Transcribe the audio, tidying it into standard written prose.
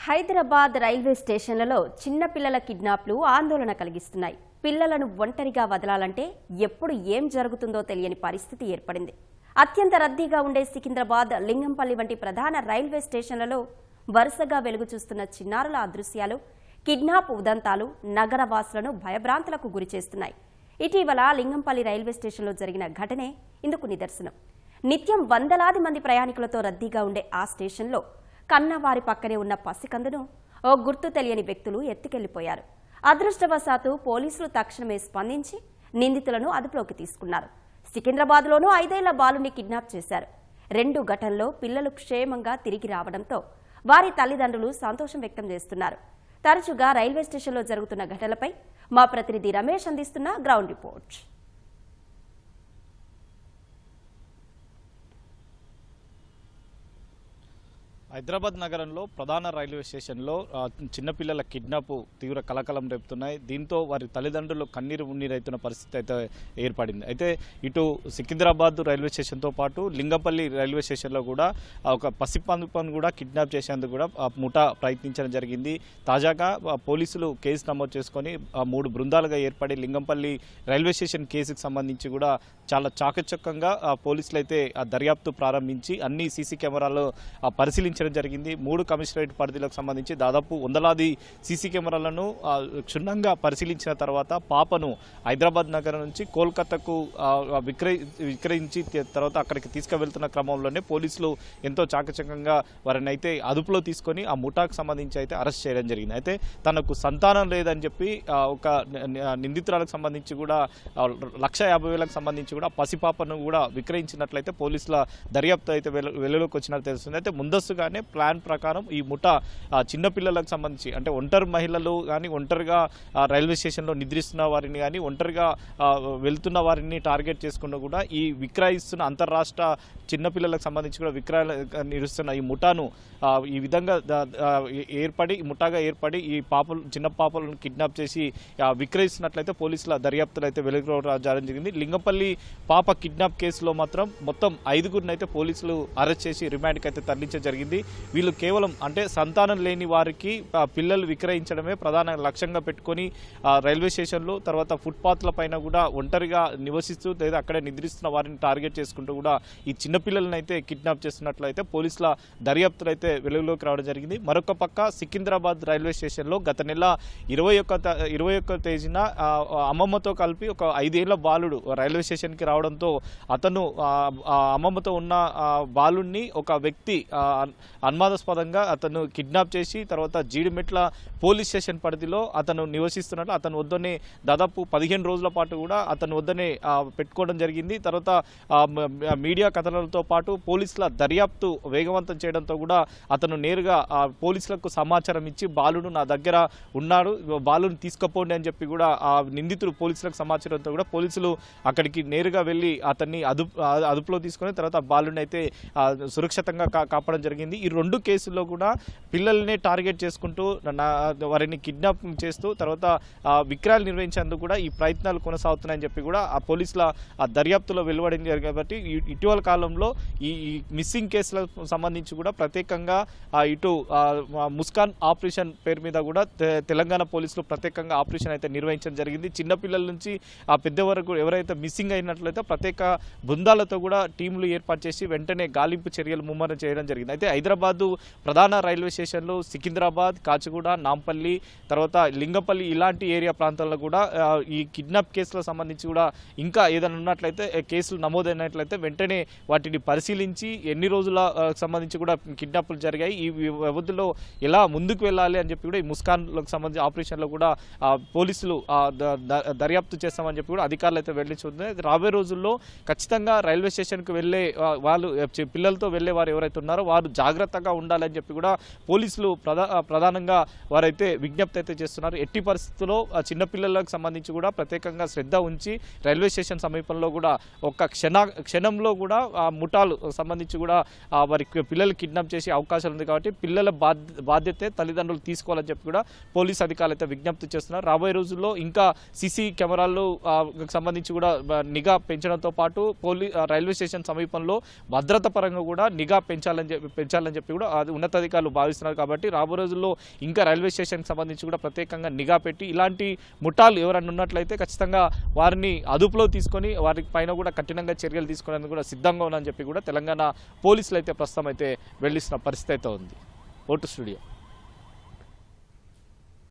Hyderabad railway స్టేషన్లలో చిన్న పిల్లల కిడ్నాప్లు ఆందోళన కలిగిస్తున్నాయి. పిల్లలను ఒంటరిగా వదలాలంటే ఎప్పుడు ఏం జరుగుతుందో తెలియని పరిస్థితి ఏర్పడింది. అత్యంత రద్దీగా ఉండే సికింద్రాబాద్, లింగంపల్లి వంటి ప్రధాన రైల్వే స్టేషన్లలో వరుసగా వెలుగు చూస్తున్న చిన్నారుల అదృశ్యాలు, కిడ్నాప్ ఉదంతాలు నగరవాసులను భయభ్రాంతులకు గురిచేస్తున్నాయి. ఇటీవల లింగంపల్లి రైల్వే స్టేషన్లో జరిగిన ఘటనే ఇందుకు నిదర్శనం. నిత్యం వందలాది మంది ప్రయాణికులతో రద్దీగా ఉండే ఆ స్టేషన్లో కన్నవారి పక్కనే ఉన్న పసికందును ఓ గుర్తు తెలియని వ్యక్తులు ఎత్తుకెళ్లిపోయారు. అదృష్టవశాత్తు పోలీసులు తక్షణమే స్పందించి నిందితులను అదుపులోకి తీసుకున్నారు. సికింద్రాబాద్లోనూ 5 ఏళ్ల బాలుని కిడ్నాప్ చేశారు. 2 ఘటనల్లో పిల్లలు క్షేమంగా తిరిగి రావడంతో వారి తల్లిదండ్రులు సంతోషం వ్యక్తం చేస్తున్నారు. తరచుగా రైల్వే స్టేషన్లో జరుగుతున్న ఘటనలపై మా ప్రతినిధి రమేష్ అందిస్తున్న గ్రౌండ్ రిపోర్ట్. హైదరాబాద్ నగరంలో ప్రధాన రైల్వే స్టేషన్లో చిన్నపిల్లల కిడ్నాప్ తీవ్ర కలకలం రేపుతున్నాయి. దీంతో వారి తల్లిదండ్రులు కన్నీరు మున్నీరైతున్న పరిస్థితి అయితే ఏర్పడింది. అయితే ఇటు సికింద్రాబాద్ రైల్వే స్టేషన్తో పాటు లింగంపల్లి రైల్వే స్టేషన్లో కూడా ఒక పసిపాపను కూడా కిడ్నాప్ చేసేందుకు కూడా ముఠా ప్రయత్నించడం జరిగింది. తాజాగా పోలీసులు కేసు నమోదు చేసుకొని 3 బృందాలుగా ఏర్పడి లింగంపల్లి రైల్వే స్టేషన్ కేసుకు సంబంధించి కూడా చాలా చాకచక్యంగా పోలీసులు అయితే దర్యాప్తు ప్రారంభించి అన్ని సీసీ కెమెరాలు పరిశీలించడం జరిగింది. 3 కమిషనరేట్ పరిధిలకు సంబంధించి దాదాపు వందలాది సీసీ కెమెరాలను క్షుణ్ణంగా పరిశీలించిన తర్వాత పాపను హైదరాబాద్ నగరం నుంచి కోల్కతాకు విక్రయించి తర్వాత అక్కడికి తీసుకువెళ్తున్న క్రమంలోనే పోలీసులు ఎంతో చాకచక్యంగా వారిని అయితే అదుపులో తీసుకొని ఆ ముఠాకు సంబంధించి అయితే అరెస్ట్ చేయడం జరిగింది. అయితే తనకు సంతానం లేదని చెప్పి ఒక నిందితురాలకు సంబంధించి కూడా 1,50,000కు సంబంధించి కూడా పసిపాపను కూడా విక్రయించినట్లయితే పోలీసుల దర్యాప్తు అయితే వెలుగులోకి వచ్చినట్టు తెలుస్తుంది. అయితే ముందస్తుగానే ప్లాన్ ప్రకారం ఈ ముఠా చిన్నపిల్లలకు సంబంధించి అంటే ఒంటరి మహిళలు కానీ, ఒంటరిగా రైల్వే స్టేషన్లో నిద్రిస్తున్న వారిని కానీ, ఒంటరిగా వెళ్తున్న వారిని టార్గెట్ చేసుకున్న కూడా ఈ విక్రయిస్తున్న అంతర్రాష్ట్ర చిన్నపిల్లలకు సంబంధించి కూడా నిర్వహిస్తున్న ఈ ముఠాను ఈ విధంగా ముఠాగా ఏర్పడి ఈ చిన్న పాపలను కిడ్నాప్ చేసి విక్రయిస్తున్నట్లయితే పోలీసుల దర్యాప్తులు అయితే వెలుగులోకి రావడం జరిగింది. లింగంపల్లి పాప కిడ్నాప్ కేసులో మాత్రం మొత్తం 5గురిని అయితే పోలీసులు అరెస్ట్ చేసి రిమాండ్కి అయితే తరలించడం జరిగింది. వీళ్ళు కేవలం అంటే సంతానం లేని వారికి పిల్లలు విక్రయించడమే ప్రధాన లక్ష్యంగా పెట్టుకొని రైల్వే స్టేషన్లు తర్వాత ఫుట్పాత్ల పైన కూడా ఒంటరిగా నివసిస్తూ లేదా అక్కడే నిద్రిస్తున్న వారిని టార్గెట్ చేసుకుంటూ కూడా ఈ చిన్నపిల్లలను అయితే కిడ్నాప్ చేస్తున్నట్లయితే పోలీసుల దర్యాప్తులు అయితే వెలుగులోకి రావడం జరిగింది. మరొక పక్క సికింద్రాబాద్ రైల్వే స్టేషన్లో గత నెల 21వ తేదీన అమ్మమ్మతో కలిపి ఒక 5 ఏళ్ల బాలుడు రైల్వే స్టేషన్కి రావడంతో అతను అమ్మమ్మతో ఉన్న బాలుడిని ఒక వ్యక్తి అనుమానాస్పదంగా అతను కిడ్నాప్ చేసి తర్వాత జీడిమెట్ల పోలీస్ స్టేషన్ పరిధిలో అతను నివసిస్తున్నట్లు అతను వద్దనే దాదాపు 15 రోజుల పాటు కూడా అతను వద్దనే పెట్టుకోవడం జరిగింది. తర్వాత మీడియా కథనాలతో పాటు పోలీసుల దర్యాప్తు వేగవంతం చేయడంతో కూడా అతను నేరుగా పోలీసులకు సమాచారం ఇచ్చి బాలుడు నా దగ్గర ఉన్నాడు, బాలుని తీసుకుపోండి అని చెప్పి కూడా ఆ నిందితుడు పోలీసులకు సమాచారంతో కూడా పోలీసులు అక్కడికి నేరుగా వెళ్ళి అతన్ని అదుపులో తీసుకొని తర్వాత బాలుని అయితే సురక్షితంగా కాపాడడం జరిగింది. ఈ 2 కేసుల్లో కూడా పిల్లల్ని టార్గెట్ చేసుకుంటూ వారిని కిడ్నాప్ చేస్తూ తర్వాత విక్రయాలు నిర్వహించేందుకు కూడా ఈ ప్రయత్నాలు కొనసాగుతున్నాయని చెప్పి కూడా ఆ పోలీసుల దర్యాప్తులో వెలువడింది. కాబట్టి ఇటీవల కాలంలో ఈ మిస్సింగ్ కేసులకు సంబంధించి కూడా ప్రత్యేకంగా ఇటు ముస్కాన్ ఆపరేషన్ పేరు మీద కూడా తెలంగాణ పోలీసులు ప్రత్యేకంగా ఆపరేషన్ అయితే నిర్వహించడం జరిగింది. చిన్నపిల్లల నుంచి పెద్ద వరకు ఎవరైతే మిస్సింగ్ అయినట్లయితే ప్రత్యేక బృందాలతో కూడా టీంలు ఏర్పాటు చేసి వెంటనే గాలింపు చర్యలు ముమ్మరం చేయడం జరిగింది. అయితే హైదరాబాదు ప్రధాన రైల్వే స్టేషన్లు సికింద్రాబాద్, కాచిగూడ, నాంపల్లి తర్వాత లింగంపల్లి ఇలాంటి ఏరియా ప్రాంతాల్లో కూడా ఈ కిడ్నాప్ కేసులకు సంబంధించి కూడా ఇంకా ఏదైనా ఉన్నట్లయితే కేసులు నమోదైనట్లయితే వెంటనే వాటిని పరిశీలించి ఎన్ని రోజుల సంబంధించి కూడా కిడ్నాప్లు జరిగాయి, ఈ వ్యవధిలో ఎలా ముందుకు వెళ్ళాలి అని చెప్పి కూడా ఈ ముస్కాన్లకు సంబంధించి ఆపరేషన్లో కూడా పోలీసులు దర్యాప్తు చేస్తామని చెప్పి కూడా అధికారులు అయితే వెళ్లించుంది. రాబోయే రోజుల్లో ఖచ్చితంగా రైల్వే స్టేషన్కు వెళ్ళే వాళ్ళు పిల్లలతో వెళ్ళే వారు ఎవరైతే ఉన్నారో వారు జాగ్రత్తగా ఉండాలని చెప్పి కూడా పోలీసులు ప్రధానంగా వారైతే విజ్ఞప్తి అయితే చేస్తున్నారు. ఎట్టి పరిస్థితుల్లో చిన్నపిల్లలకు సంబంధించి కూడా ప్రత్యేకంగా శ్రద్ధ ఉంచి రైల్వే స్టేషన్ సమీపంలో కూడా ఒక క్షణంలో కూడా ముఠాలు సంబంధించి కూడా వారి పిల్లలు కిడ్నాప్ చేసే అవకాశాలు ఉంది. కాబట్టి పిల్లల బాధ్యతే తల్లిదండ్రులు తీసుకోవాలని చెప్పి కూడా పోలీస్ అధికారులు అయితే విజ్ఞప్తి చేస్తున్నారు. రాబోయే రోజుల్లో ఇంకా సీసీ కెమెరాలు సంబంధించి కూడా నిఘా పెంచడంతో పాటు రైల్వే స్టేషన్ సమీపంలో భద్రత పరంగా కూడా నిఘా పెంచాలని చేయాలని చెప్పి కూడా అది ఉన్నతాధికారులు భావిస్తున్నారు. కాబట్టి రాబో రోజుల్లో ఇంకా రైల్వే స్టేషన్కి సంబంధించి కూడా ప్రత్యేకంగా నిఘా పెట్టి ఇలాంటి ముఠాలు ఎవరన్నా ఉన్నట్లయితే ఖచ్చితంగా వారిని అదుపులో తీసుకొని వారి పైన కూడా కఠినంగా చర్యలు తీసుకునేందుకు కూడా సిద్ధంగా ఉన్నారని చెప్పి కూడా తెలంగాణ పోలీసులు అయితే ప్రస్తుతం అయితే వెళ్లిస్తున్న పరిస్థితి అయితే ఉంది. Vote studio.